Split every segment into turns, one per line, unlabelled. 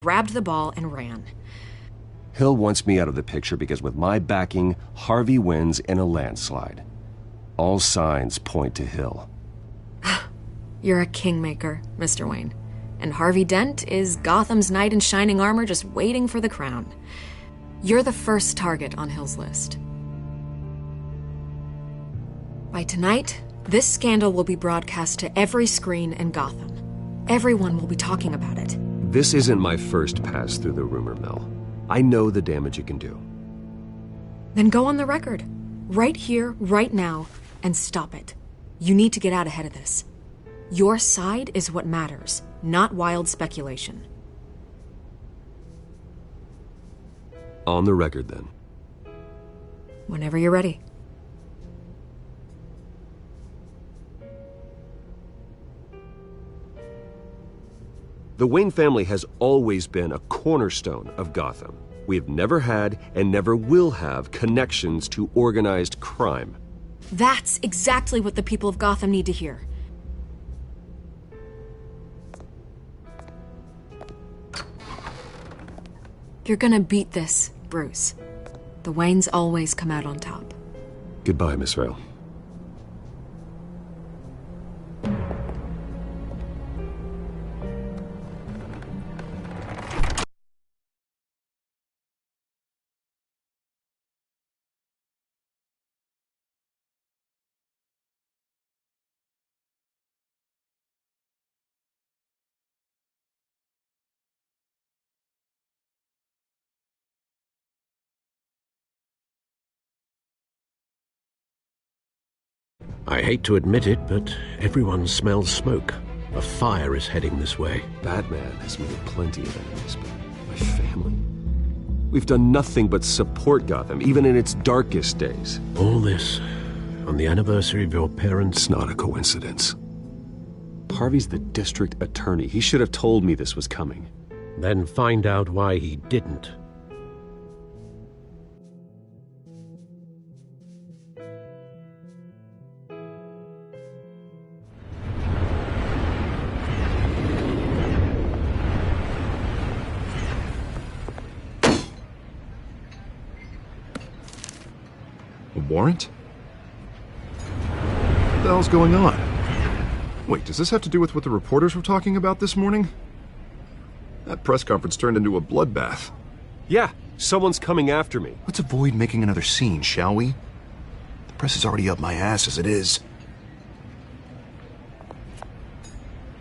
grabbed the ball and ran.
Hill wants me out of the picture because with my backing, Harvey wins in a landslide. All signs point to Hill.
You're a kingmaker, Mr. Wayne. And Harvey Dent is Gotham's knight in shining armor just waiting for the crown. You're the first target on Hill's list. By tonight, this scandal will be broadcast to every screen in Gotham. Everyone will be talking about it.
This isn't my first pass through the rumor mill. I know the damage it can do.
Then go on the record. Right here, right now, and stop it. You need to get out ahead of this. Your side is what matters, not wild speculation.
On the record, then.
Whenever you're ready.
The Wayne family has always been a cornerstone of Gotham. We have never had and never will have connections to organized crime.
That's exactly what the people of Gotham need to hear. You're gonna beat this, Bruce. The Waynes always come out on top.
Goodbye, Miss Vale.
I hate to admit it, but everyone smells smoke. A fire is heading this way.
Batman has made plenty of enemies, but my family? We've done nothing but support Gotham, even in its darkest days.
All this on the anniversary of your parents'...
It's not a coincidence. Harvey's the district attorney. He should have told me this was coming.
Then find out why he didn't.
Warrant? What the hell's going on? Wait, does this have to do with what the reporters were talking about this morning? That press conference turned into a bloodbath.
Yeah, someone's coming after me.
Let's avoid making another scene, shall we? The press is already up my ass as it is.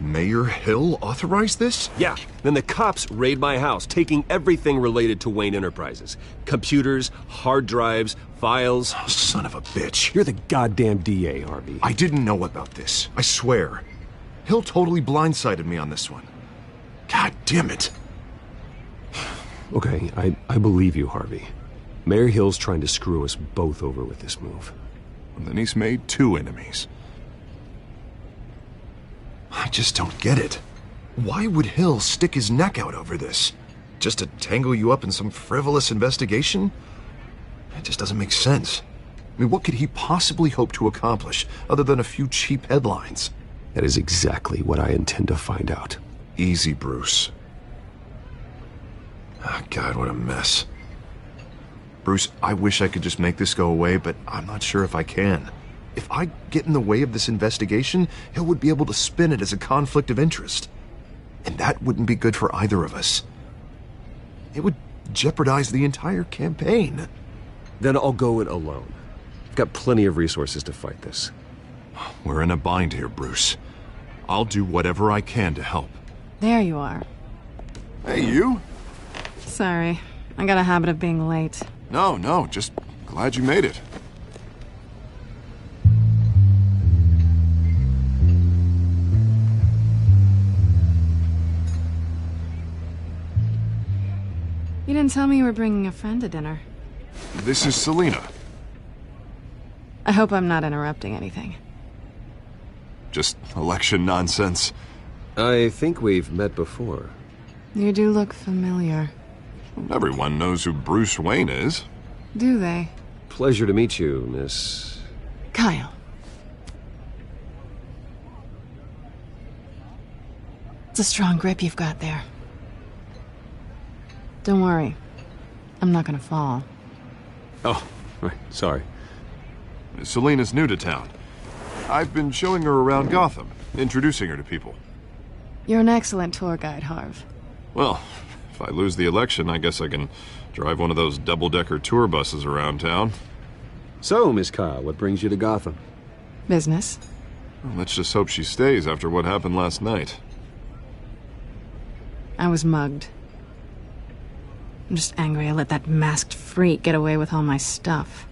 Mayor Hill authorized this?
Yeah, then the cops raid my house, taking everything related to Wayne Enterprises. Computers, hard drives, files.
Oh, son of a bitch.
You're the goddamn DA, Harvey.
I didn't know about this. I swear. Hill totally blindsided me on this one. God damn it.
Okay, I believe you, Harvey. Mayor Hill's trying to screw us both over with this move.
And then he's made two enemies. I just don't get it. Why would Hill stick his neck out over this? Just to tangle you up in some frivolous investigation? It just doesn't make sense. I mean, what could he possibly hope to accomplish other than a few cheap headlines?
That is exactly what I intend to find out.
Easy, Bruce. Ah, God, what a mess. Bruce, I wish I could just make this go away, but I'm not sure if I can. If I get in the way of this investigation, Hill would be able to spin it as a conflict of interest. And that wouldn't be good for either of us. It would jeopardize the entire campaign.
Then I'll go it alone. I've got plenty of resources to fight this.
We're in a bind here, Bruce. I'll do whatever I can to help.
There you are.
Hey, you?
Sorry, I got a habit of being late.
No, just glad you made it.
You didn't tell me you were bringing a friend to dinner.
This is Selina.
I hope I'm not interrupting anything.
Just election nonsense.
I think we've met before.
You do look familiar.
Everyone knows who Bruce Wayne is.
Do they?
Pleasure to meet you, Miss...
Kyle. It's a strong grip you've got there. Don't worry. I'm not gonna fall.
Oh, right, sorry.
Selena's new to town. I've been showing her around Gotham, introducing her to people.
You're an excellent tour guide, Harv.
Well, if I lose the election, I guess I can drive one of those double-decker tour buses around town.
So, Miss Kyle, what brings you to Gotham?
Business.
Well, let's just hope she stays after what happened last night.
I was mugged. I'm just angry I let that masked freak get away with all my stuff.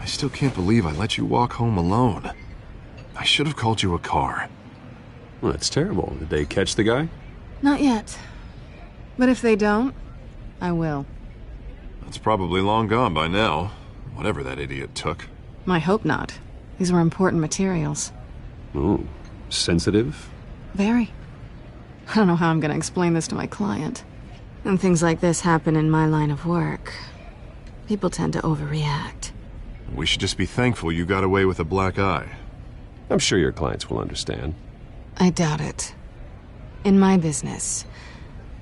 I still can't believe I let you walk home alone. I should have called you a car.
Well, that's terrible. Did they catch the guy?
Not yet. But if they don't, I will.
That's probably long gone by now, whatever that idiot took.
I hope not. These were important materials.
Ooh, sensitive?
Very. I don't know how I'm gonna explain this to my client. And things like this happen in my line of work. People tend to overreact.
We should just be thankful you got away with a black eye.
I'm sure your clients will understand.
I doubt it. In my business,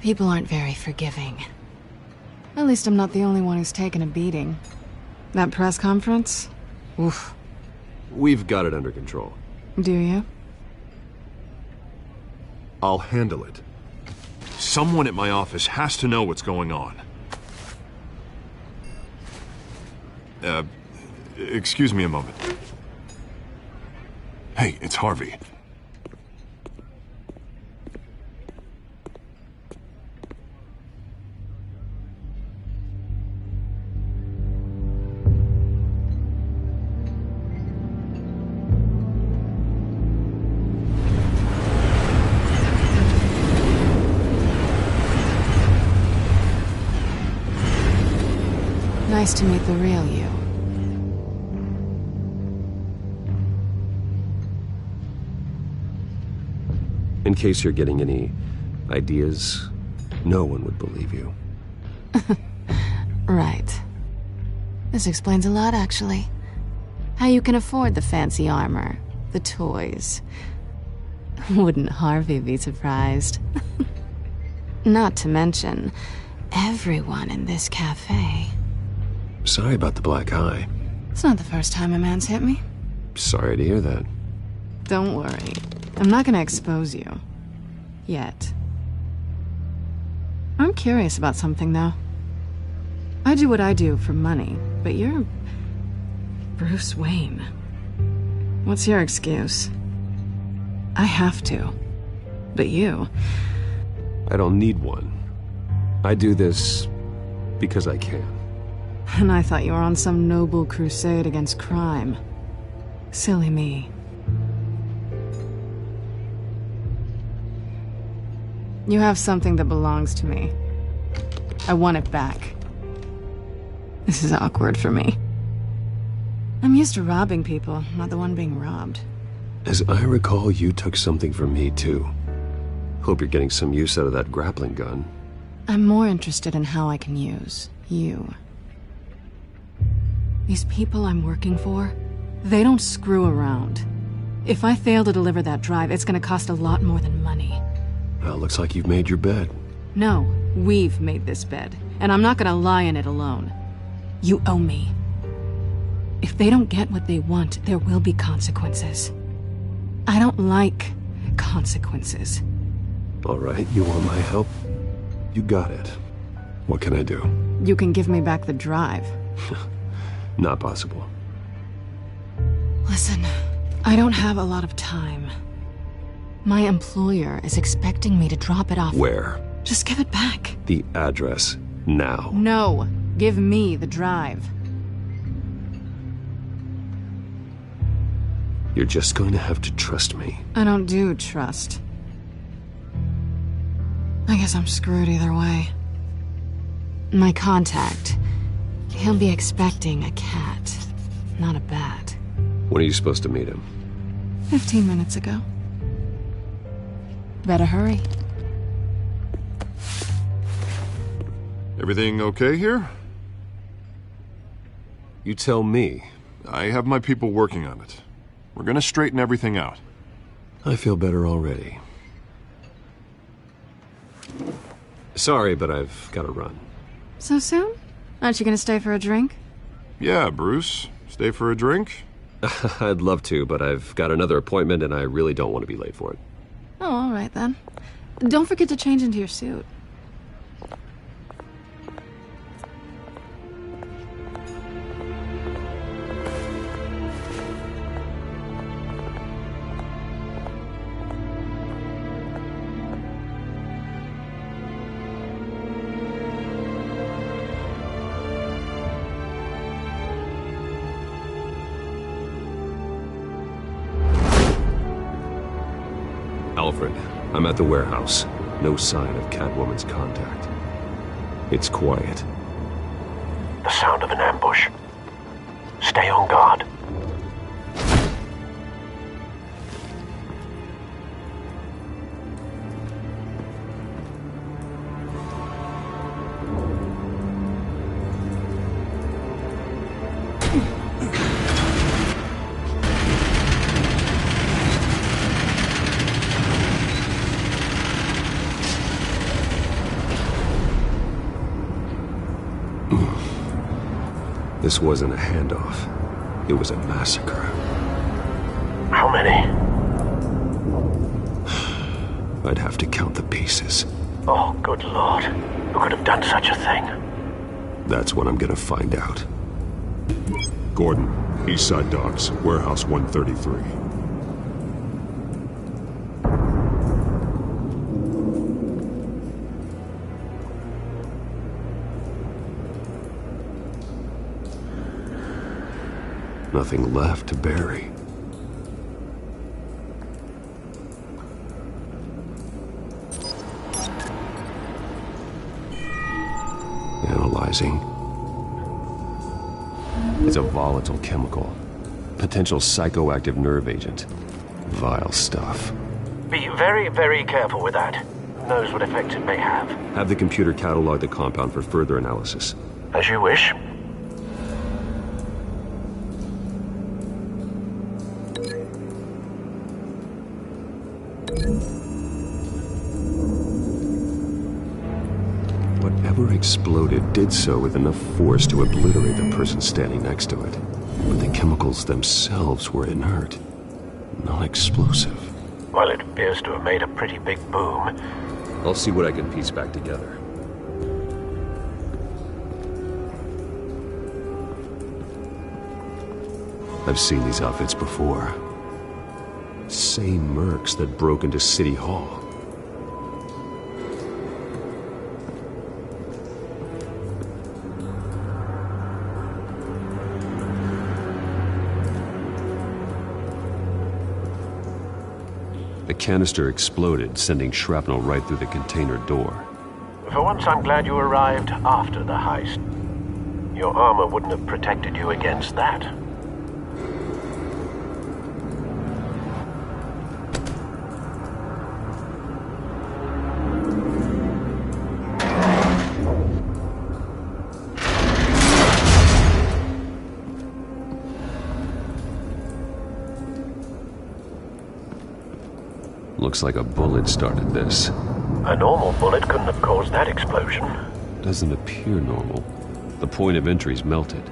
people aren't very forgiving. At least I'm not the only one who's taken a beating. That press conference? Oof.
We've got it under control.
Do you?
I'll handle it. Someone at my office has to know what's going on. Excuse me a moment. Hey, it's Harvey.
Nice to meet the real you.
In case you're getting any ideas, no one would believe you.
Right. This explains a lot, actually. How you can afford the fancy armor, the toys. Wouldn't Harvey be surprised? Not to mention, everyone in this cafe.
Sorry about the black eye.
It's not the first time a man's hit me.
Sorry to hear that.
Don't worry. I'm not gonna expose you. Yet. I'm curious about something, though. I do what I do for money, but you're Bruce Wayne. What's your excuse? I have to. But you...
I don't need one. I do this because I can.
And I thought you were on some noble crusade against crime. Silly me. You have something that belongs to me. I want it back. This is awkward for me. I'm used to robbing people, not the one being robbed.
As I recall, you took something from me, too. Hope you're getting some use out of that grappling gun.
I'm more interested in how I can use you. These people I'm working for, they don't screw around. If I fail to deliver that drive, it's gonna cost a lot more than money.
Well, looks like you've made your bed.
No, we've made this bed, and I'm not gonna lie in it alone. You owe me. If they don't get what they want, there will be consequences. I don't like consequences.
All right, you want my help? You got it. What can I do?
You can give me back the drive.
Not possible.
Listen, I don't have a lot of time. My employer is expecting me to drop it off.
Where?
Just give it back.
The address, now.
No, give me the drive.
You're just going to have to trust me.
I don't do trust. I guess I'm screwed either way. My contact, he'll be expecting a cat, not a bat.
When are you supposed to meet him?
15 minutes ago. Better hurry.
Everything okay here?
You tell me.
I have my people working on it. We're gonna straighten everything out.
I feel better already. Sorry, but I've got to run.
So soon? Aren't you gonna stay for a drink?
Yeah, Bruce. Stay for a drink?
I'd love to, but I've got another appointment and I really don't want to be late for it.
Oh, all right then. Don't forget to change into your suit.
Alfred, I'm at the warehouse. No sign of Catwoman's contact. It's quiet.
The sound of an ambush. Stay on guard.
This wasn't a handoff. It was a massacre.
How many?
I'd have to count the pieces.
Oh, good Lord. Who could have done such a thing?
That's what I'm gonna find out.
Gordon, Eastside Docks, Warehouse 133.
Nothing left to bury. Analyzing. It's a volatile chemical. Potential psychoactive nerve agent. Vile stuff.
Be very, very careful with that. Who knows what effects it may have.
Have the computer catalog the compound for further analysis.
As you wish.
Whatever exploded did so with enough force to obliterate the person standing next to it. But the chemicals themselves were inert, non-explosive.
Well, it appears to have made a pretty big boom.
I'll see what I can piece back together. I've seen these outfits before. Same mercs that broke into City Hall. The canister exploded, sending shrapnel right through the container door.
For once, I'm glad you arrived after the heist. Your armor wouldn't have protected you against that.
Looks like a bullet started this.
A normal bullet couldn't have caused that explosion.
Doesn't appear normal. The point of entry's melted.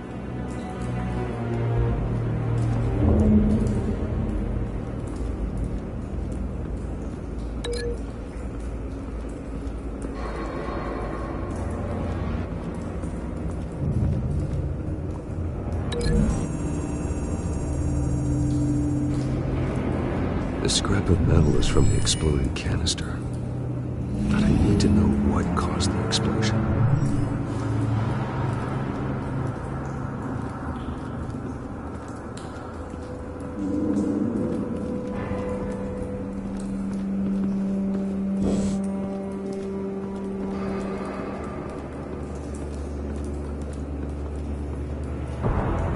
The scrap of metal is from the exploded canister. But I need to know what caused the explosion.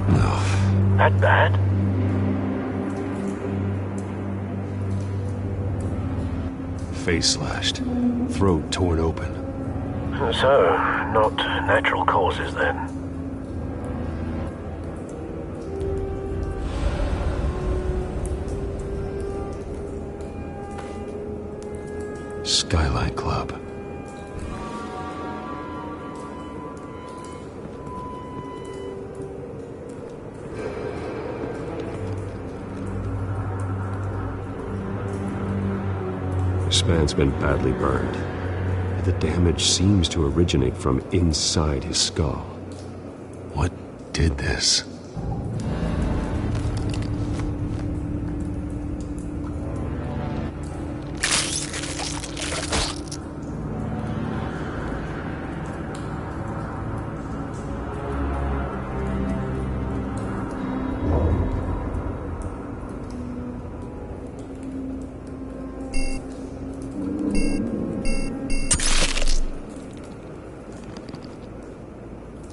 No.
That bad?
Face slashed, throat torn open.
So, not natural causes then.
Skylight Club. lifespan's been badly burned. And the damage seems to originate from inside his skull.
What did this?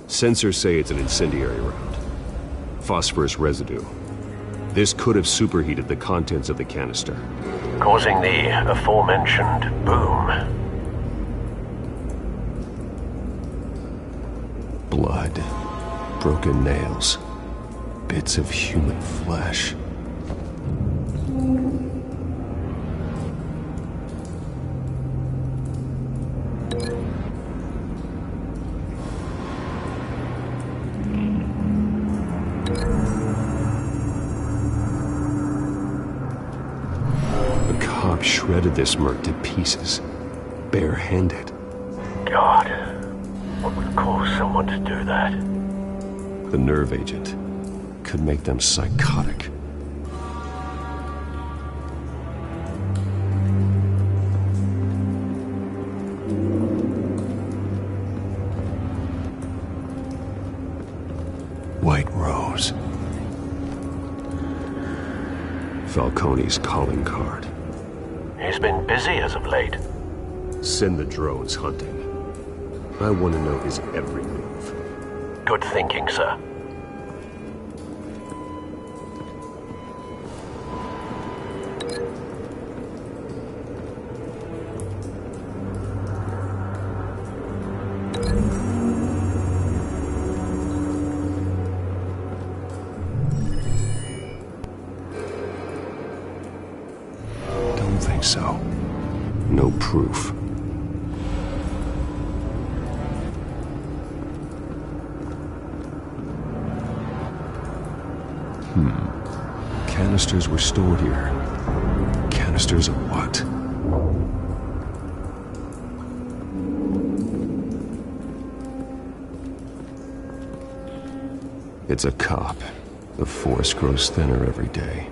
Sensors say it's an incendiary round. Phosphorus residue. This could have superheated the contents of the canister,
causing the aforementioned boom.
Blood, broken nails, bits of human flesh. Shredded this merc to pieces, barehanded.
God, what would cause someone to do that?
The nerve agent could make them psychotic.
White Rose.
Falcone's calling card.
He's been busy as of late.
Send the drones hunting. I want to know his every move.
Good thinking, sir.
So, no proof. Canisters were stored here. Canisters of what? It's a cop. The force grows thinner every day.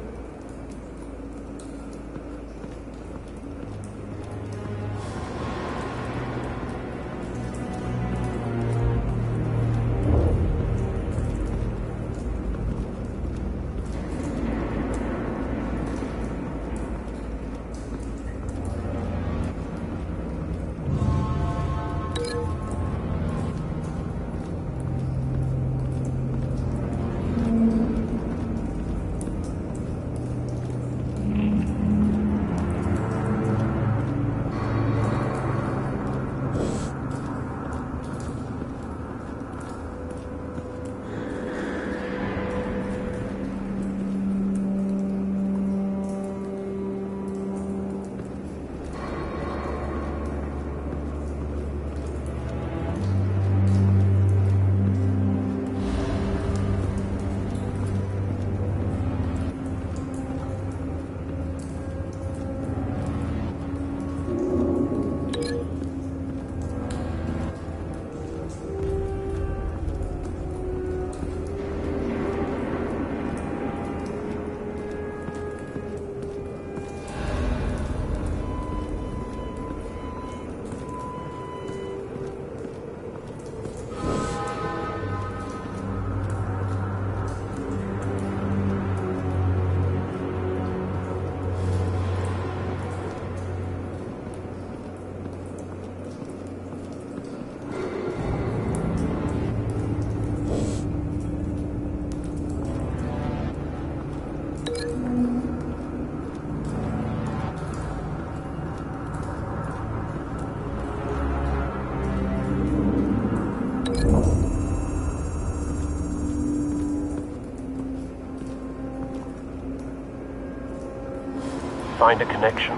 Find a connection.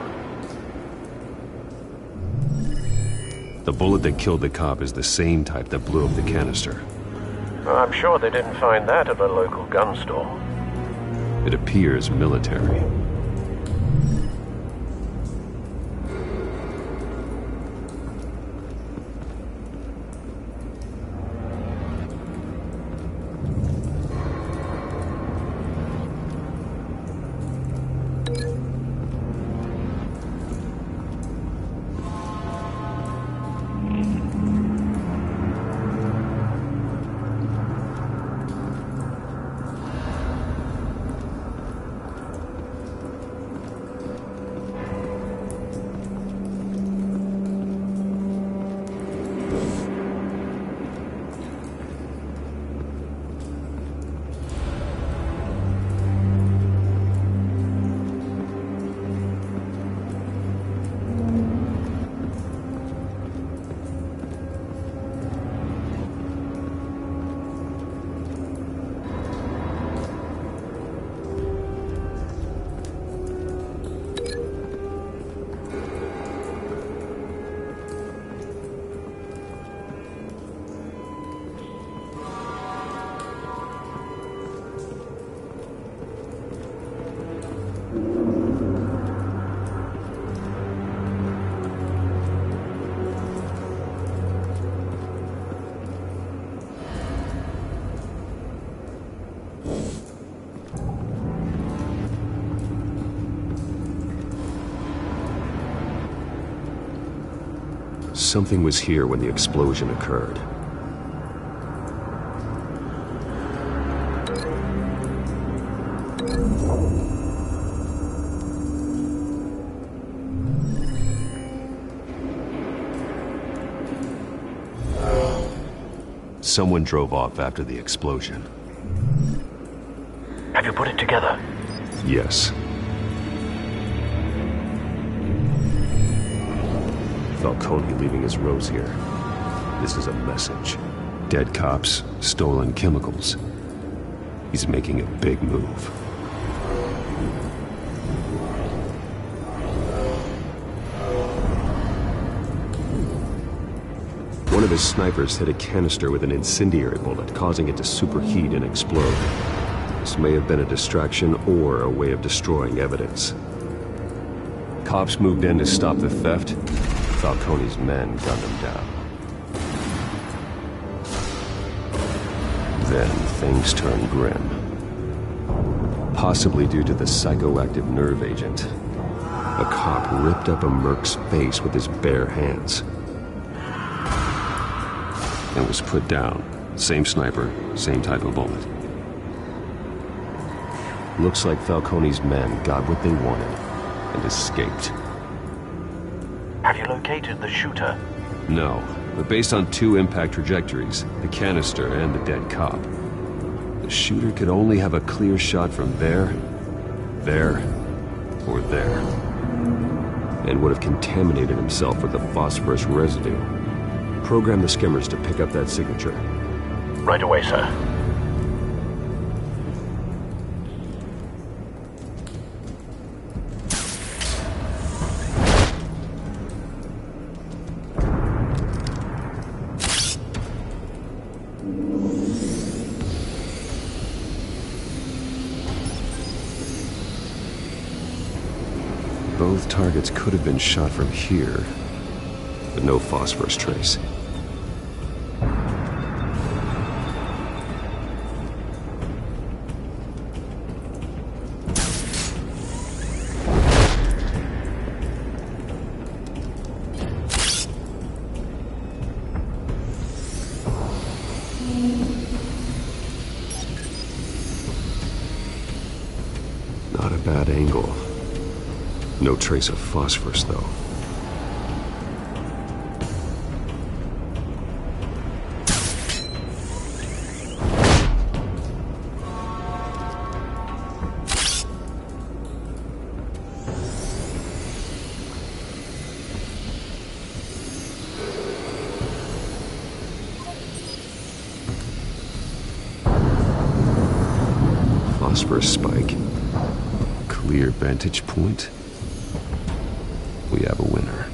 The bullet that killed the cop is the same type that blew up the canister.
I'm sure they didn't find that at a local gun store.
It appears military. Something was here when the explosion occurred. Someone drove off after the explosion.
Have you put it together?
Yes. Falcone leaving his rose here. This is a message. Dead cops, stolen chemicals. He's making a big move. One of his snipers hit a canister with an incendiary bullet, causing it to superheat and explode. This may have been a distraction or a way of destroying evidence. Cops moved in to stop the theft. Falcone's men gunned him down. Then things turned grim. Possibly due to the psychoactive nerve agent. A cop ripped up a merc's face with his bare hands. And was put down. Same sniper, same type of bullet. Looks like Falcone's men got what they wanted and escaped.
Have you located the shooter?
No, but based on two impact trajectories, the canister and the dead cop, the shooter could only have a clear shot from there, or there, and would have contaminated himself with the phosphorus residue. Program the skimmers to pick up that signature.
Right away, sir.
Both targets could have been shot from here, but no phosphorus trace. Not a bad angle. No trace of phosphorus, though. Phosphorus spike. Clear vantage point. We have a winner.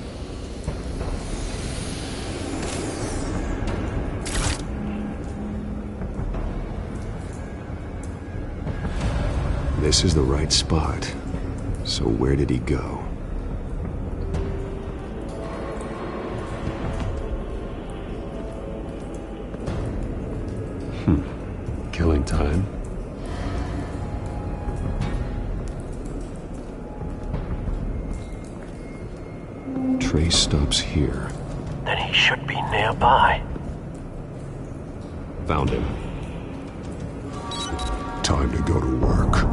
This is the right spot. So where did he go? Killing time. Trace stops here.
Then he should be nearby.
Found him.
Time to go to work.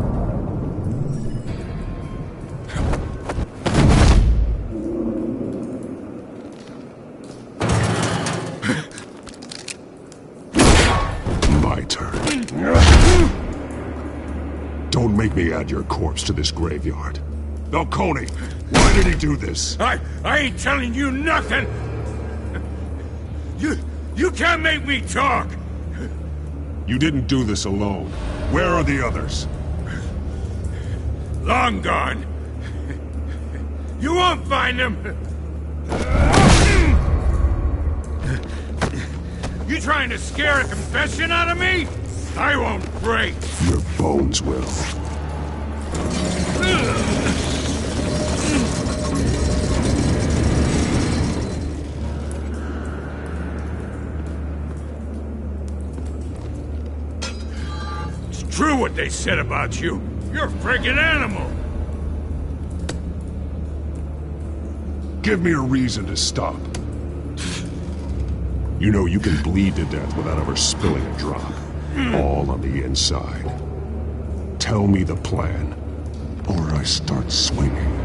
My turn. Don't make me add your corpse to this graveyard. Falcone, why did he do this?
I ain't telling you nothing! You can't make me talk!
You didn't do this alone. Where are the others?
Long gone. You won't find them! You trying to scare a confession out of me? I won't break!
Your bones will.
True what they said about you. You're a friggin' animal.
Give me a reason to stop. You know you can bleed to death without ever spilling a drop. All on the inside. Tell me the plan, or I start swinging.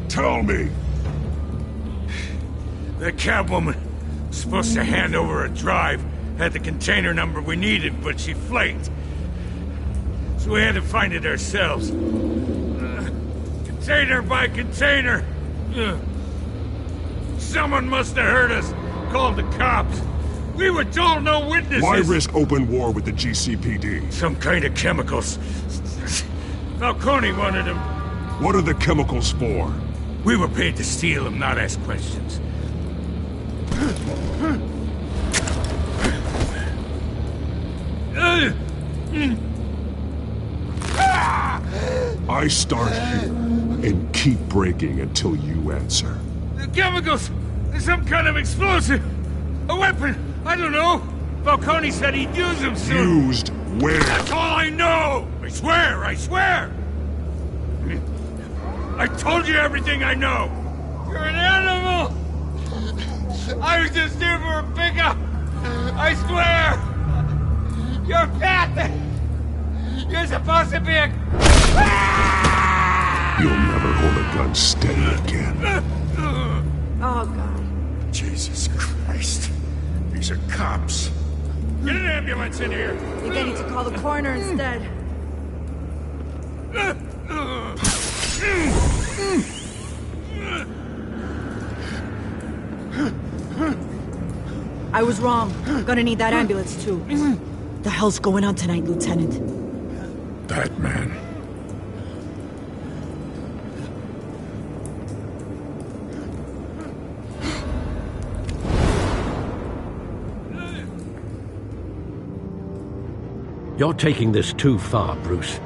Tell me!
The cabwoman was supposed to hand over a drive, had the container number we needed, but she flaked. So we had to find it ourselves. Container by container. Someone must have heard us, called the cops. We were told no witnesses.
Why risk open war with the GCPD?
Some kind of chemicals. Falcone wanted them.
What are the chemicals for?
We were paid to steal them, not ask questions.
I start here and keep breaking until you answer.
The chemicals! Some kind of explosive! A weapon! I don't know! Falcone said he'd use them soon!
Used where?
That's all I know! I swear! I swear! I told you everything I know! You're an animal! I was just here for a pickup! I swear! You're fat! You're supposed to be a...
You'll never hold a gun steady again.
Oh, God.
Jesus Christ. These are cops. Get an ambulance in here!
I think I need to call the coroner instead. I was wrong. Gonna need that ambulance, too. The hell's going on tonight, Lieutenant?
Batman.
You're taking this too far, Bruce.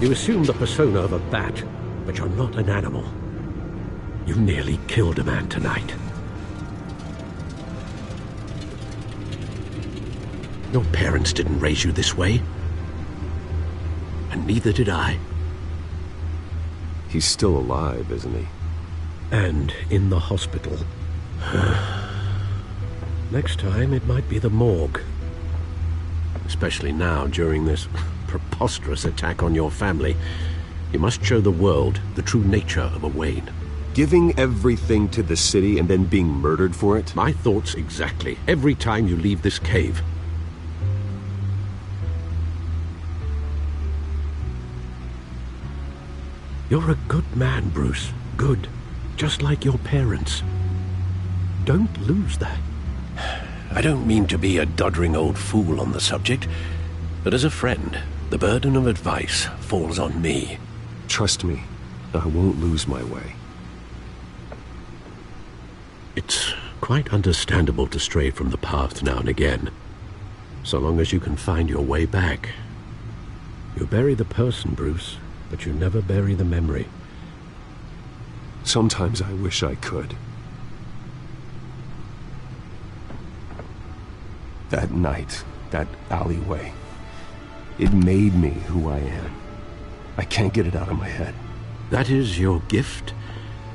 You assume the persona of a bat, but you're not an animal. You nearly killed a man tonight. Your parents didn't raise you this way. And neither did I.
He's still alive, isn't he?
And in the hospital. Next time, it might be the morgue. Especially now, during this preposterous attack on your family. You must show the world the true nature of a Wayne.
Giving everything to the city and then being murdered for it?
My thoughts exactly. Every time you leave this cave. You're a good man, Bruce. Good. Just like your parents. Don't lose that. I don't mean to be a doddering old fool on the subject, but as a friend, the burden of advice falls on me.
Trust me, I won't lose my way.
It's quite understandable to stray from the path now and again, so long as you can find your way back. You bury the person, Bruce, but you never bury the memory.
Sometimes I wish I could. That night, that alleyway, it made me who I am. I can't get it out of my head.
That is your gift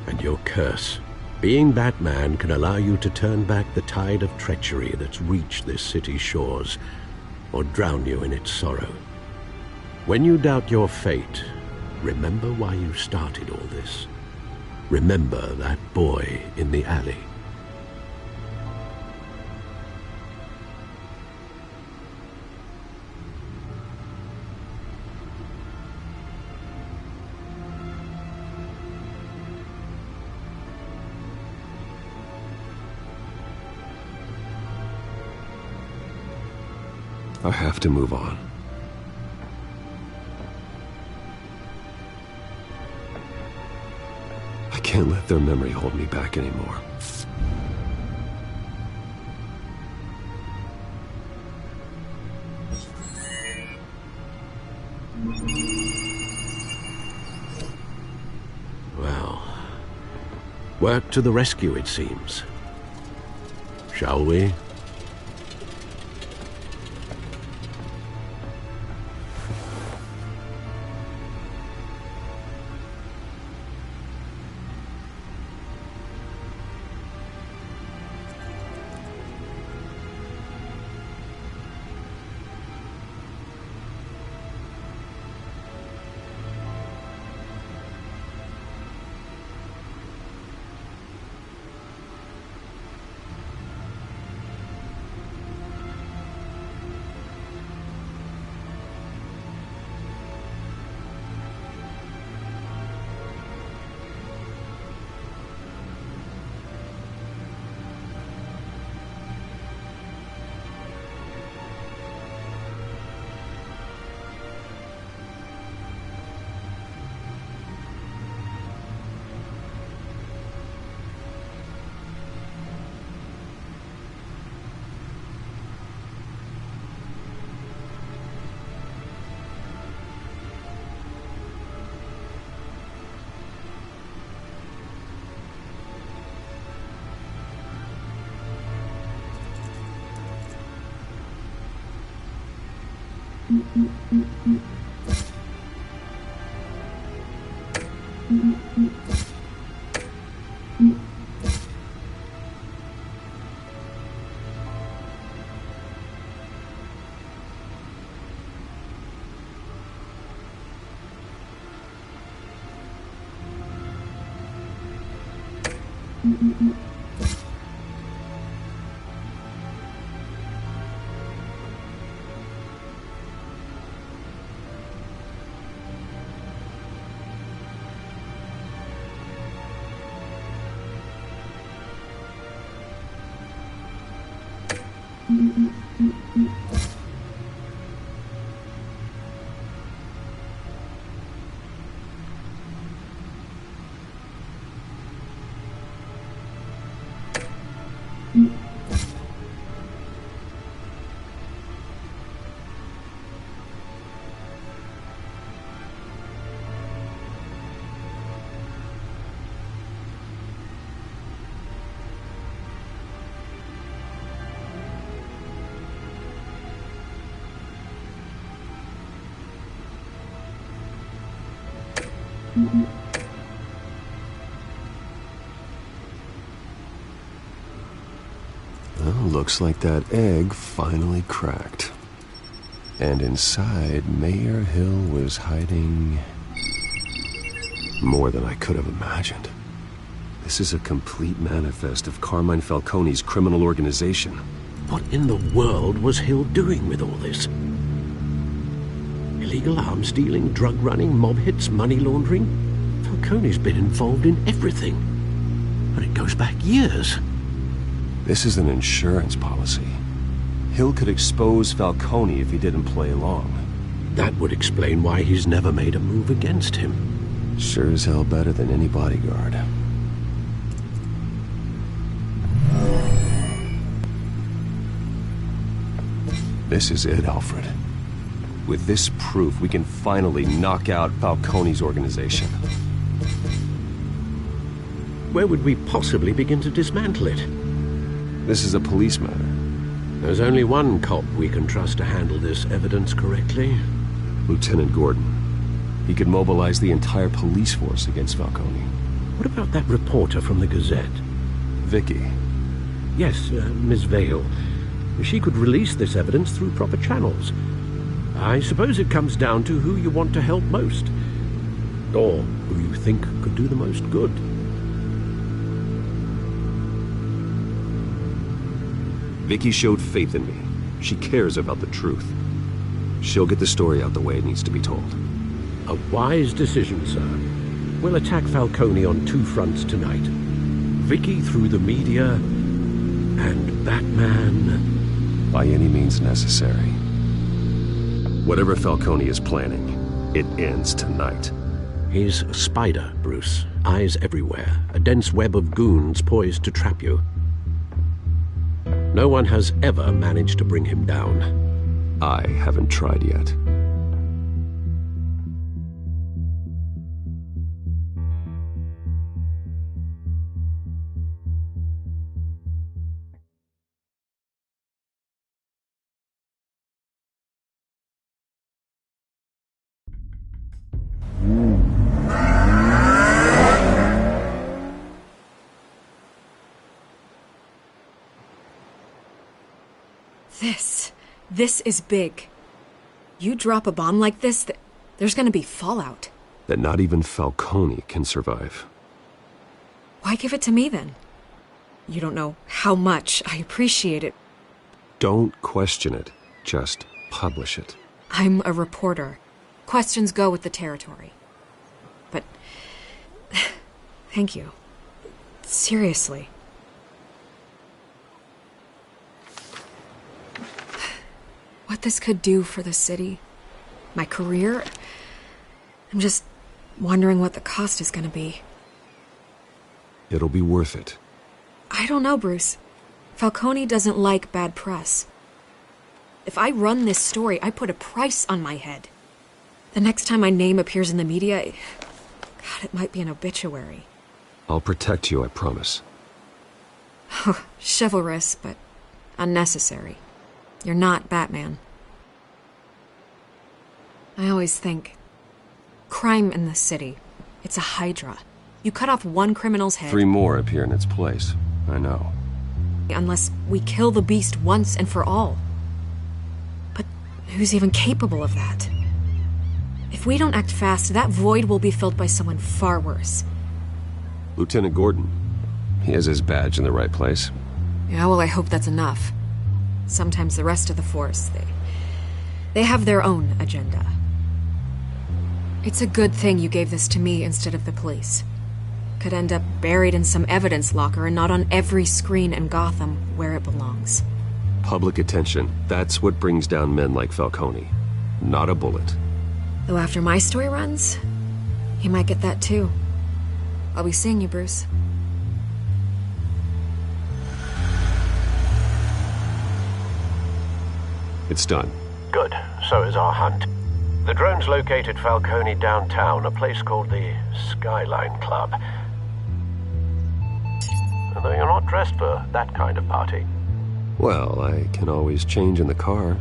and your curse. Being Batman can allow you to turn back the tide of treachery that's reached this city's shores, or drown you in its sorrow. When you doubt your fate, remember why you started all this. Remember that boy in the alley.
I have to move on. I can't let their memory hold me back anymore.
Well, work to the rescue, it seems. Shall we?
Well, looks like that egg finally cracked. And inside, Mayor Hill was hiding more than I could have imagined. This is a complete manifest of Carmine Falcone's criminal organization.
What in the world was Hill doing with all this? Illegal arms dealing, drug running, mob hits, money laundering? Falcone's been involved in everything. And it goes back years.
This is an insurance policy. Hill could expose Falcone if he didn't play along.
That would explain why he's never made a move against him.
Sure as hell better than any bodyguard. This is it, Alfred. With this proof, we can finally knock out Falcone's organization.
Where would we possibly begin to dismantle it?
This is a police matter.
There's only one cop we can trust to handle this evidence correctly.
Lieutenant Gordon. He could mobilize the entire police force against Falcone.
What about that reporter from the Gazette?
Vicky.
Yes, Miss Vale. She could release this evidence through proper channels. I suppose it comes down to who you want to help most. Or who you think could do the most good.
Vicky showed faith in me. She cares about the truth. She'll get the story out the way it needs to be told.
A wise decision, sir. We'll attack Falcone on two fronts tonight. Vicky through the media, and Batman...
by any means necessary. Whatever Falcone is planning, it ends tonight.
He's a spider, Bruce. Eyes everywhere. A dense web of goons poised to trap you. No one has ever managed to bring him down.
I haven't tried yet.
This is big. You drop a bomb like this, there's gonna be fallout.
That not even Falcone can survive.
Why give it to me, then? You don't know how much I appreciate it.
Don't question it. Just publish it.
I'm a reporter. Questions go with the territory. But... thank you. Seriously. What this could do for the city, my career, I'm just wondering what the cost is gonna be.
It'll be worth it.
I don't know, Bruce. Falcone doesn't like bad press. If I run this story, I put a price on my head. The next time my name appears in the media, God, it might be an obituary.
I'll protect you, I promise.
Chivalrous, but unnecessary. You're not Batman. I always think, crime in the city, it's a hydra. You cut off one criminal's head...
3 more appear in its place. I know.
Unless we kill the beast once and for all. But who's even capable of that? If we don't act fast, that void will be filled by someone far worse.
Lieutenant Gordon. He has his badge in the right place.
Yeah, well, I hope that's enough. Sometimes the rest of the force, they have their own agenda. It's a good thing you gave this to me instead of the police. Could end up buried in some evidence locker and not on every screen in Gotham where it belongs.
Public attention. That's what brings down men like Falcone. Not a bullet.
Though after my story runs, he might get that too. I'll be seeing you, Bruce.
It's done.
Good. So is our hunt. The drone's located Falcone downtown, a place called the Skyline Club. Although you're not dressed for that kind of party.
Well, I can always change in the car.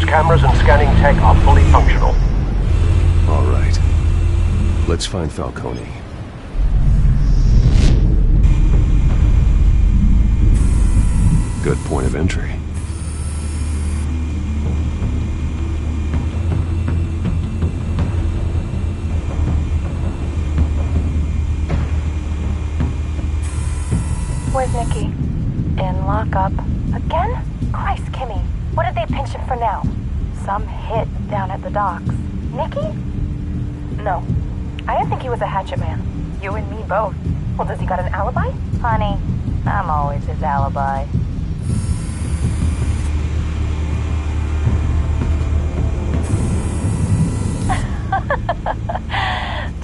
Cameras and scanning tech are fully functional.
All right. Let's find Falcone. Good point of entry.
Where's Nicky? In lockup. Again? Christ, Kimmy. What did they pinch him for now? Some hit down at the docks. Nicky? No. I didn't think he was a hatchet man. You and me both. Well, does he got an alibi? Honey, I'm always his alibi.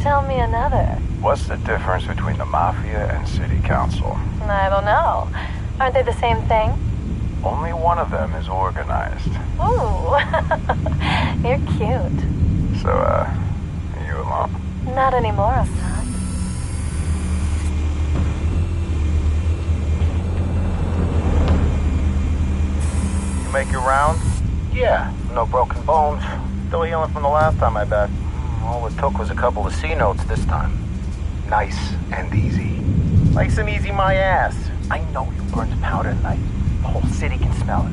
Tell me another.
What's the difference between the Mafia and City Council?
I don't know. Aren't they the same thing?
Only one of them is organized.
Ooh, you're cute.
So, are you alone?
Not anymore, I'm not.
You make your round? Yeah, no broken bones. Still healing from the last time, I bet. All it took was a couple of C notes this time. Nice and easy. Nice and easy, my ass. I know you burned powder tonight. The whole city can smell it.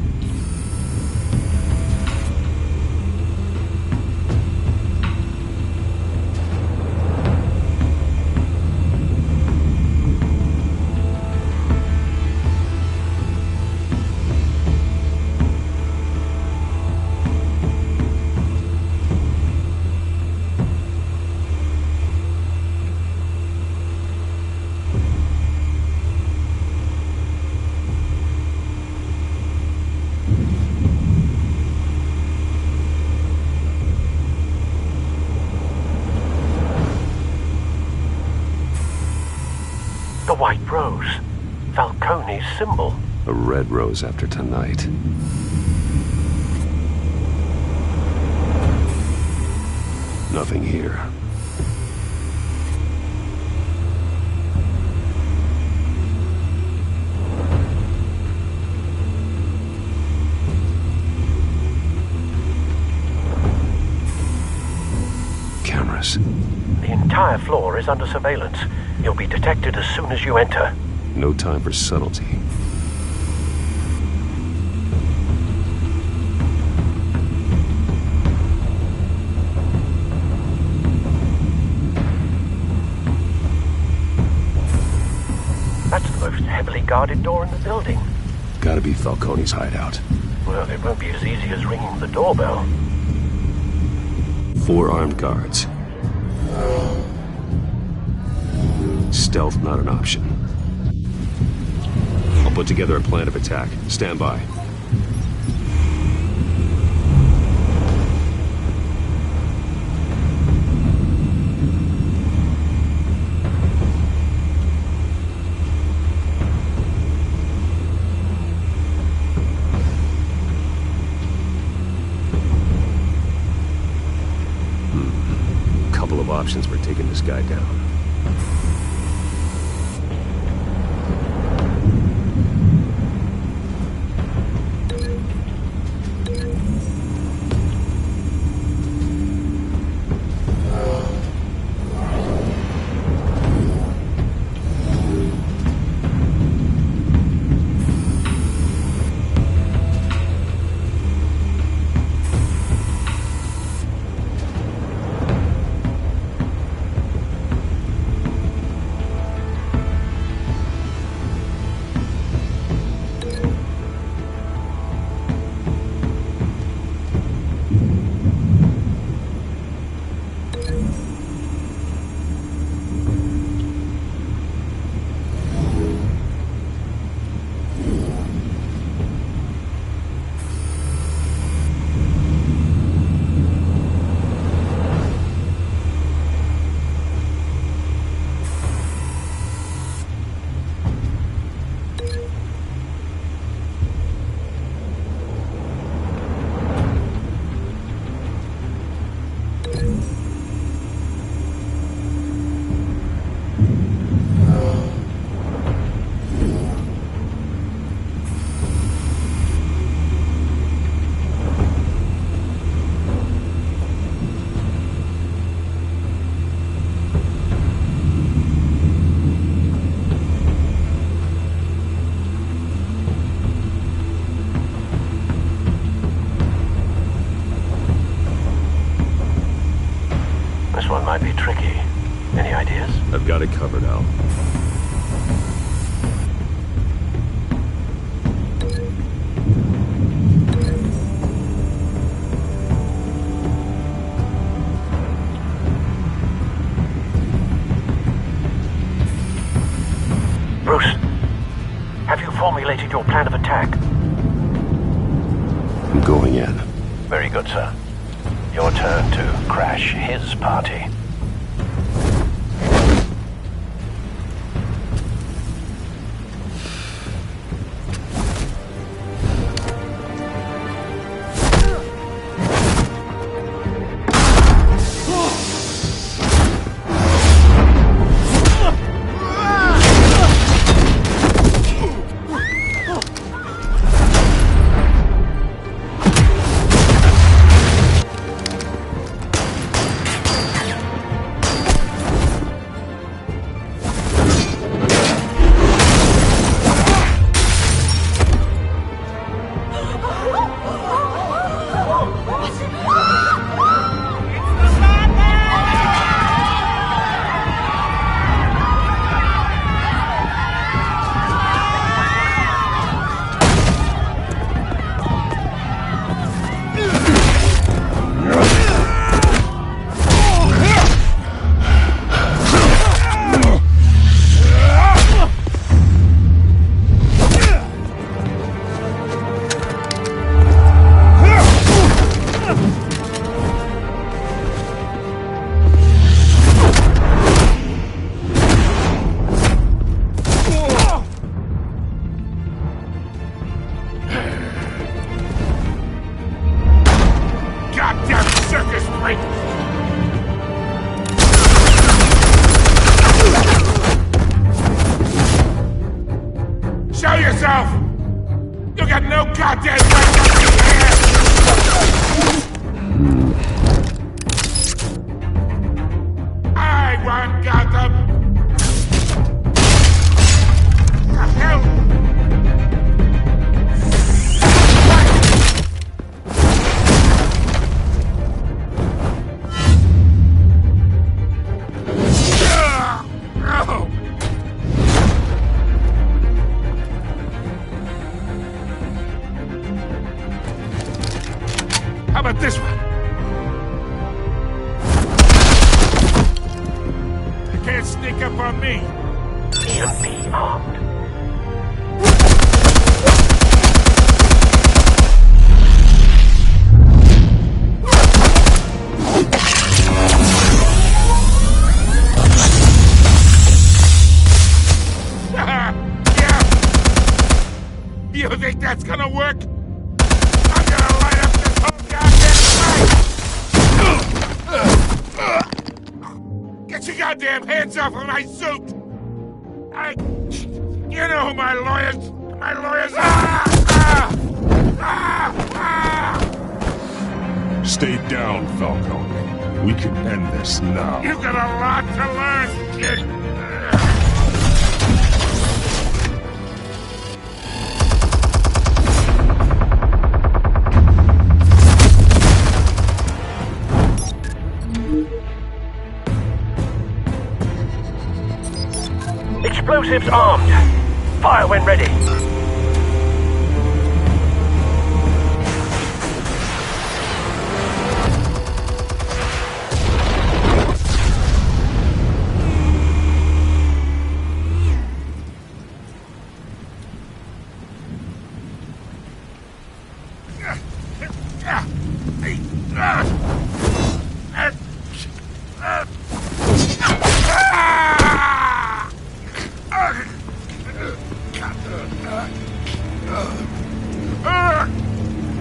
white rose. Falcone's symbol.
A red rose after tonight. Nothing here. Cameras.
The entire floor is under surveillance. You'll be detected as soon as you enter.
No time for subtlety.
That's the most heavily guarded door in the building.
Gotta be Falcone's hideout.
Well, it won't be as easy as ringing the doorbell.
4 armed guards. Stealth not an option. I'll put together a plan of attack. Stand by. Couple of options for taking this guy down.
Might be tricky. Any ideas?
I've got it covered, Al.
Bruce, have you formulated your plan of attack?
I'm going in.
Very good, sir. Your turn to crash his party.
yourself! You got no goddamn right to be here! I want Gotham! The hell? How about this one? You can't sneak up on me.
EMP armed.
Yeah. You think that's gonna work? I'm gonna light up this whole goddamn place! Get your goddamn hands off of my suit! You know who my lawyers are!
Stay down, Falcone. We can end this now.
You've got a lot to learn, kid!
Explosives armed. Fire when ready.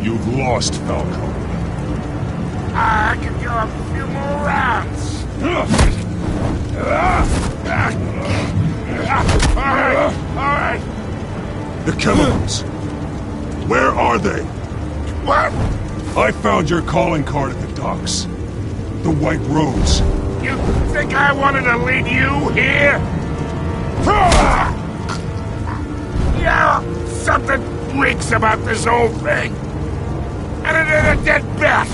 You've lost, Falcone.
I can go a few more rounds. All right.
The chemicals. Where are they?
What?
I found your calling card at the docks. The White Rose.
You think I wanted to lead you here? Yeah, something reeks about this whole thing. And it is a dead bat.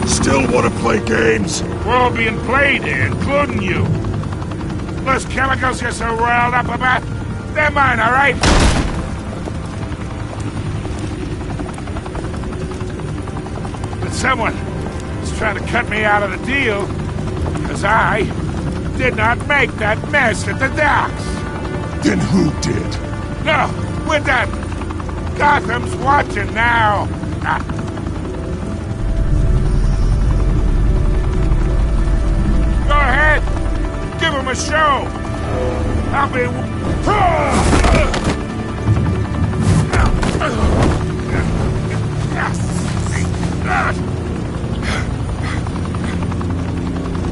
Still want to play games?
We're all being played here, including you. Those chemicals you're so riled up about, they're mine, all right? But someone is trying to cut me out of the deal, because I did not make that mess at the docks.
Then who did?
No, we're done. Gotham's watching now. Go ahead. Give him a show. I'll be...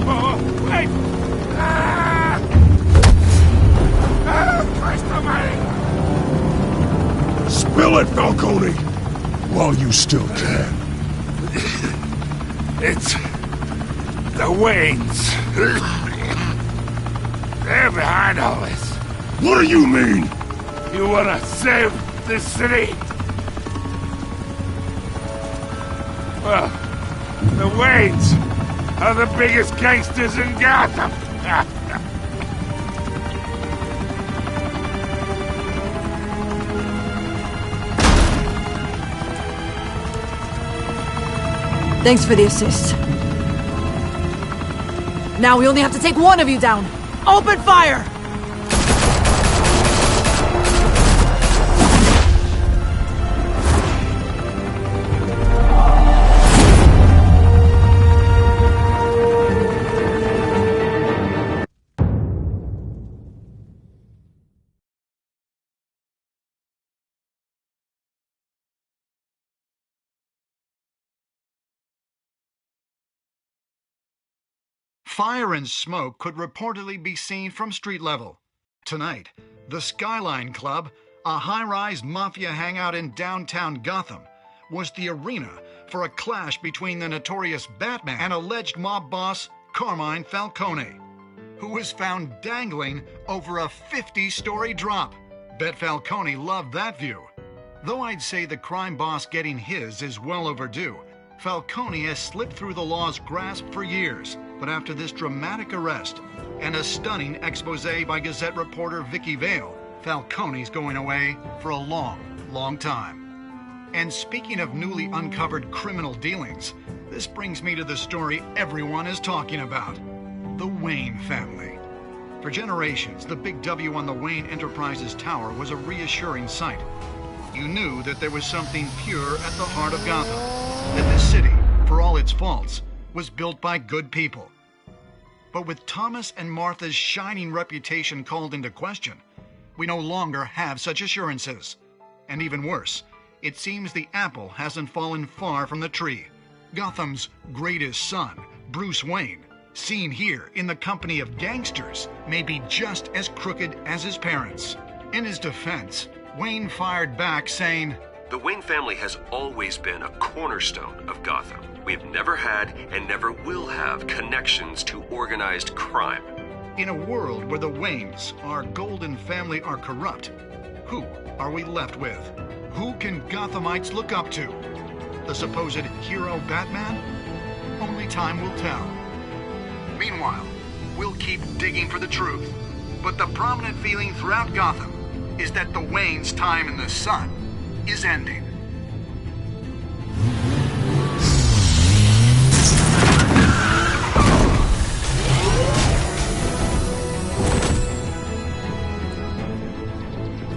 Oh, wait. Christ almighty.
Spill it, Falcone! While you still can.
It's... the Waynes. They're behind all this.
What do you mean?
You wanna save this city? Well, the Waynes are the biggest gangsters in Gotham.
Thanks for the assist. Now we only have to take one of you down. Open fire!
Fire and smoke could reportedly be seen from street level. Tonight, the Skyline Club, a high-rise mafia hangout in downtown Gotham, was the arena for a clash between the notorious Batman and alleged mob boss Carmine Falcone, who was found dangling over a 50-story drop. Bet Falcone loved that view. Though I'd say the crime boss getting his is well overdue, Falcone has slipped through the law's grasp for years. But after this dramatic arrest and a stunning expose by Gazette reporter Vicky Vale, Falcone's going away for a long, long time. And speaking of newly uncovered criminal dealings, this brings me to the story everyone is talking about: the Wayne family. For generations, the big W on the Wayne Enterprises Tower was a reassuring sight. You knew that there was something pure at the heart of Gotham, that this city, for all its faults, was built by good people. But with Thomas and Martha's shining reputation called into question, we no longer have such assurances. And even worse, it seems the apple hasn't fallen far from the tree. Gotham's greatest son, Bruce Wayne, seen here in the company of gangsters, may be just as crooked as his parents. In his defense, Wayne fired back saying,
"The Wayne family has always been a cornerstone of Gotham. We've never had and never will have connections to organized crime."
In a world where the Waynes, our golden family, are corrupt, who are we left with? Who can Gothamites look up to? The supposed hero Batman? Only time will tell. Meanwhile, we'll keep digging for the truth. But the prominent feeling throughout Gotham is that the Waynes' time in the sun is ending.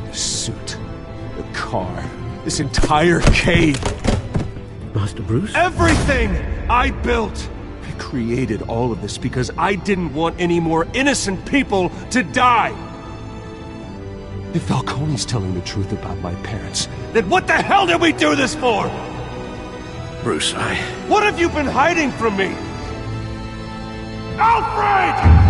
The suit, the car, this entire cave.
Master Bruce?
Everything I built! I created all of this because I didn't want any more innocent people to die! If Falcone's telling the truth about my parents, then what the hell did we do this for?
Bruce,
What have you been hiding from me? Alfred!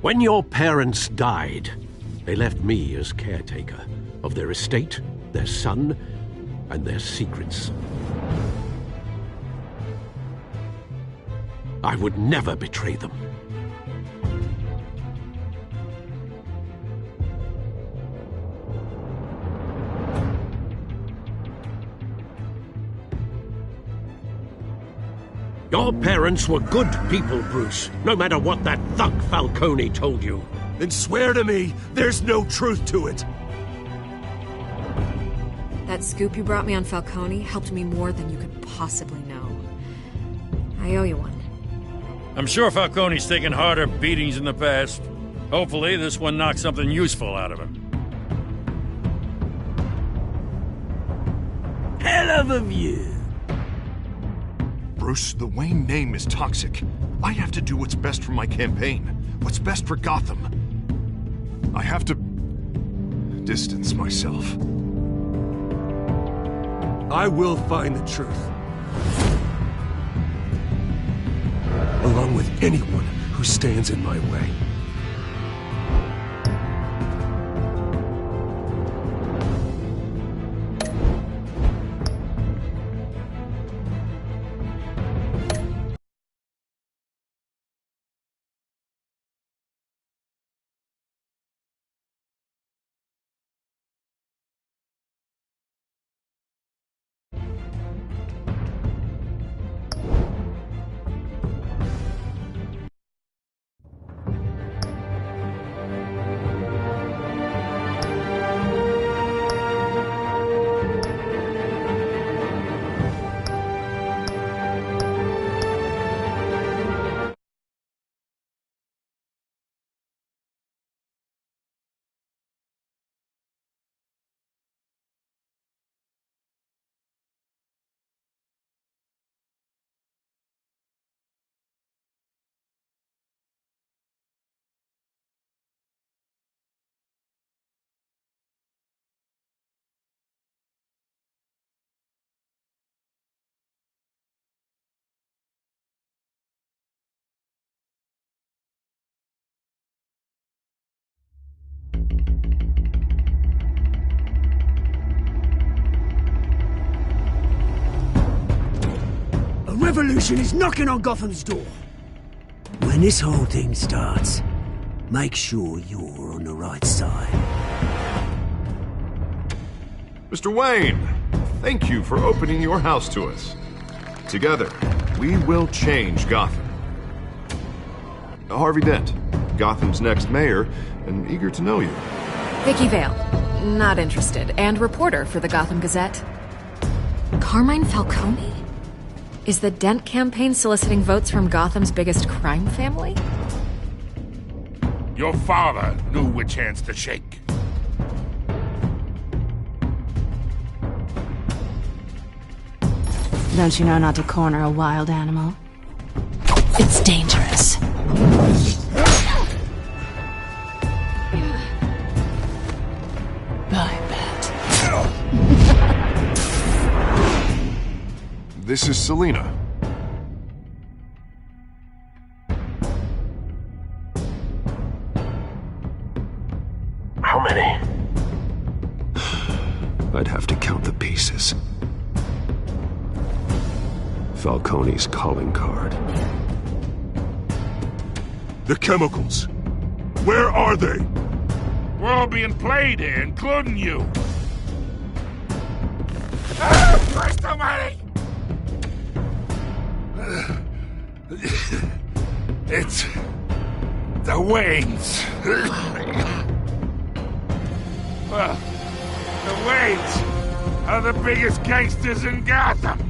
When your parents died, they left me as caretaker of their estate, their son, and their secrets. I would never betray them. Your parents were good people, Bruce, no matter what that thug Falcone told you.
Then swear to me there's no truth to it.
That scoop you brought me on Falcone helped me more than you could possibly know. I owe you one.
I'm sure Falcone's taken harder beatings in the past. Hopefully, this one knocks something useful out of him.
Hell of a view.
Bruce, the Wayne name is toxic. I have to do what's best for my campaign. What's best for Gotham. I have to distance myself.
I will find the truth. Along with anyone who stands in my way.
revolution is knocking on Gotham's door. When this whole thing starts, make sure you're on the right side.
Mr. Wayne, thank you for opening your house to us. Together, we will change Gotham. Harvey Dent, Gotham's next mayor, and eager to know you.
Vicky Vale, not interested, and reporter for the Gotham Gazette. Carmine Falcone? Is the Dent campaign soliciting votes from Gotham's biggest crime family?
Your father knew which hands to shake.
Don't you know not to corner a wild animal? It's dangerous. I bet.
This is Selina.
How many?
I'd have to count the pieces. Falcone's calling card.
The chemicals. Where are they?
We're all being played here, including you. Ah, Christ almighty! It's the Waynes. The Waynes are the biggest gangsters in Gotham.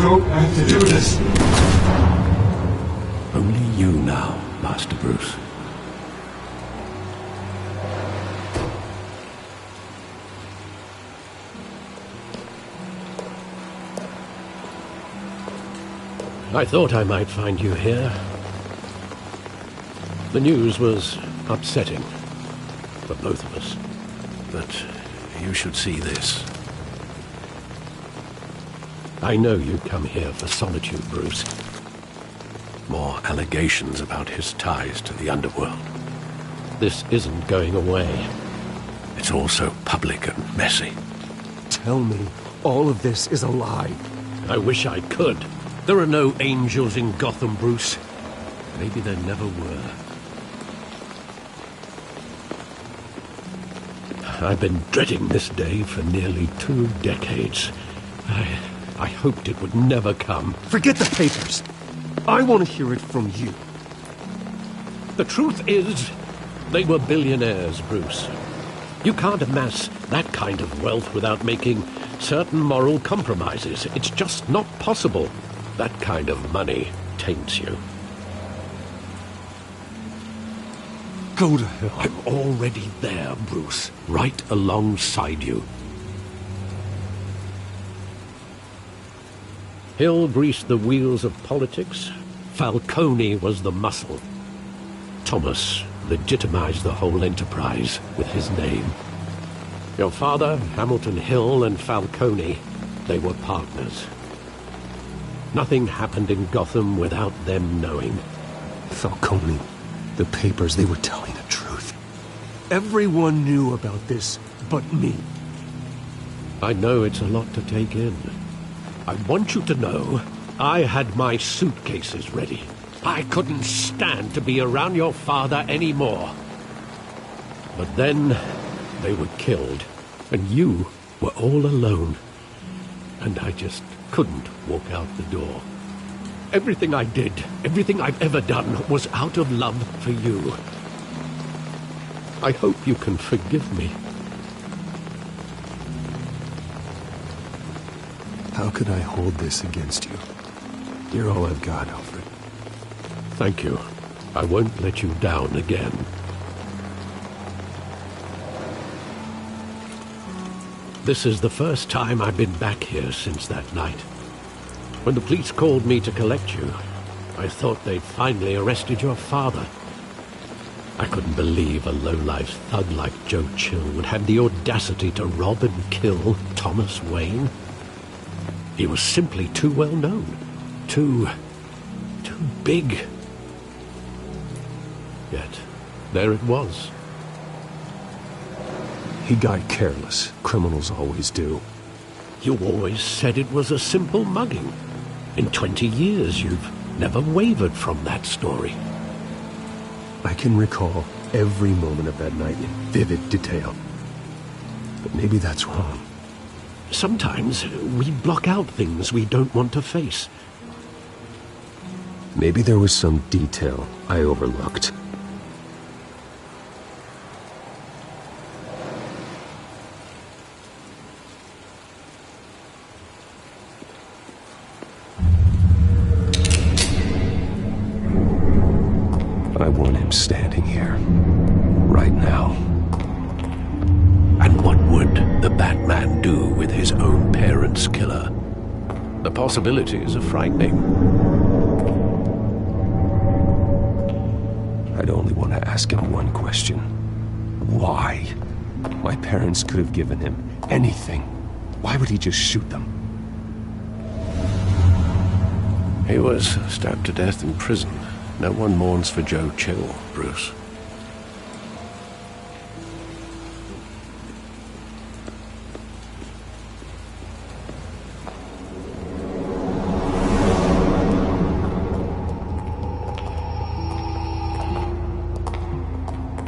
Don't have to do this.
Only you now, Master Bruce. I thought I might find you here. The news was upsetting for both of us, but you should see this. I know you come here for solitude, Bruce. More allegations about his ties to the underworld. This isn't going away. It's all so public and messy.
Tell me all of this is a lie.
I wish I could. There are no angels in Gotham, Bruce. Maybe there never were. I've been dreading this day for nearly 2 decades. I hoped it would never come.
Forget the papers. I want to hear it from you.
The truth is, they were billionaires, Bruce. You can't amass that kind of wealth without making certain moral compromises. It's just not possible. That kind of money taints you.
Go to hell.
I'm already there, Bruce. Right alongside you. Hill greased the wheels of politics. Falcone was the muscle. Thomas legitimized the whole enterprise with his name. Your father, Hamilton Hill, and Falcone, they were partners. Nothing happened in Gotham without them knowing.
Falcone, the papers, they were telling the truth. Everyone knew about this but me.
I know it's a lot to take in. I want you to know I had my suitcases ready. I couldn't stand to be around your father anymore. But then they were killed, and you were all alone, and I just couldn't walk out the door. Everything I did, everything I've ever done, was out of love for you. I hope you can forgive me.
How could I hold this against you? You're all I've got, Alfred.
Thank you. I won't let you down again. This is the first time I've been back here since that night. When the police called me to collect you, I thought they'd finally arrested your father. I couldn't believe a low-life thug like Joe Chill would have the audacity to rob and kill Thomas Wayne. He was simply too well known. Too big. Yet, there it was.
He got careless. Criminals always do.
You always said it was a simple mugging. In 20 years, you've never wavered from that story.
I can recall every moment of that night in vivid detail. But maybe that's wrong.
Sometimes we block out things we don't want to face.
Maybe there was some detail I overlooked. I want him standing here, right now.
And what would the Batman do with his own parents' killer? The possibilities are frightening.
I'd only want to ask him one question. Why? My parents could have given him anything. Why would he just shoot them?
He was stabbed to death in prison. No one mourns for Joe Chill, Bruce.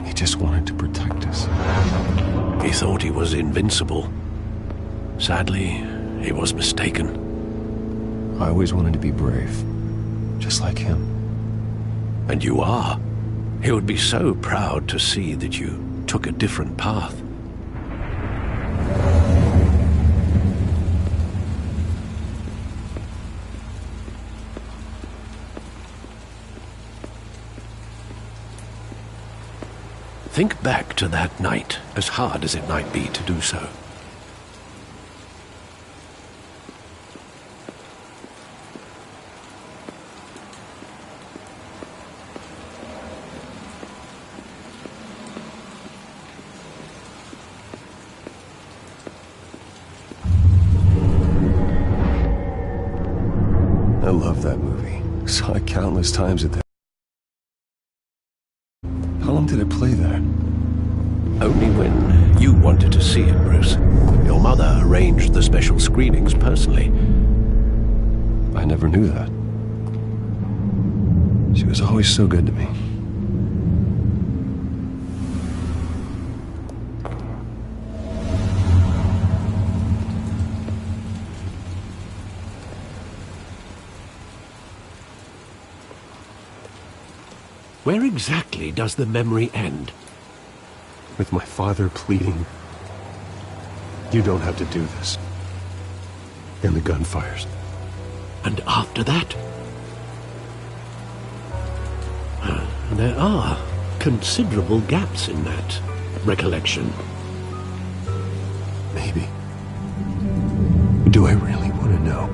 He just wanted to protect us.
He thought he was invincible. Sadly, he was mistaken.
I always wanted to be brave, just like him.
And you are. He would be so proud to see that you took a different path. Think back to that night, as hard as it might be to do so.
I love that movie. Saw it countless times at that. How long did it play there?
Only when you wanted to see it, Bruce. Your mother arranged the special screenings personally.
I never knew that. She was always so good to me.
Where exactly does the memory end?
With my father pleading, "You don't have to do this." And the gun fires.
And after that? There are considerable gaps in that recollection.
Maybe. Do I really want to know?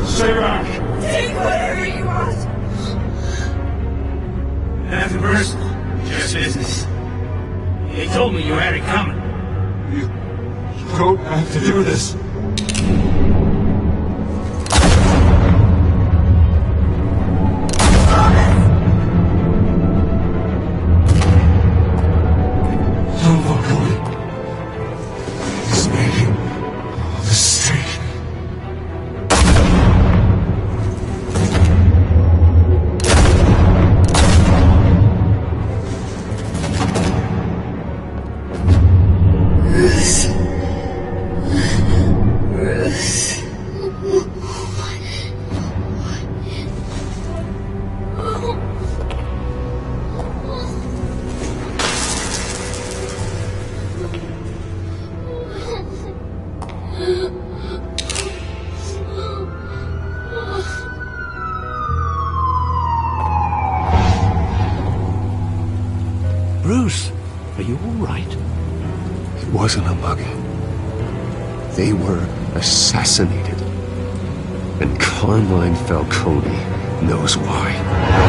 Stay back!
Take whatever you want!
Nothing personal, just business. They told me you had it coming. You don't have to do this.
Bruce, are you all right?
It wasn't a mugging. They were assassinated.
And Carmine Falcone knows why.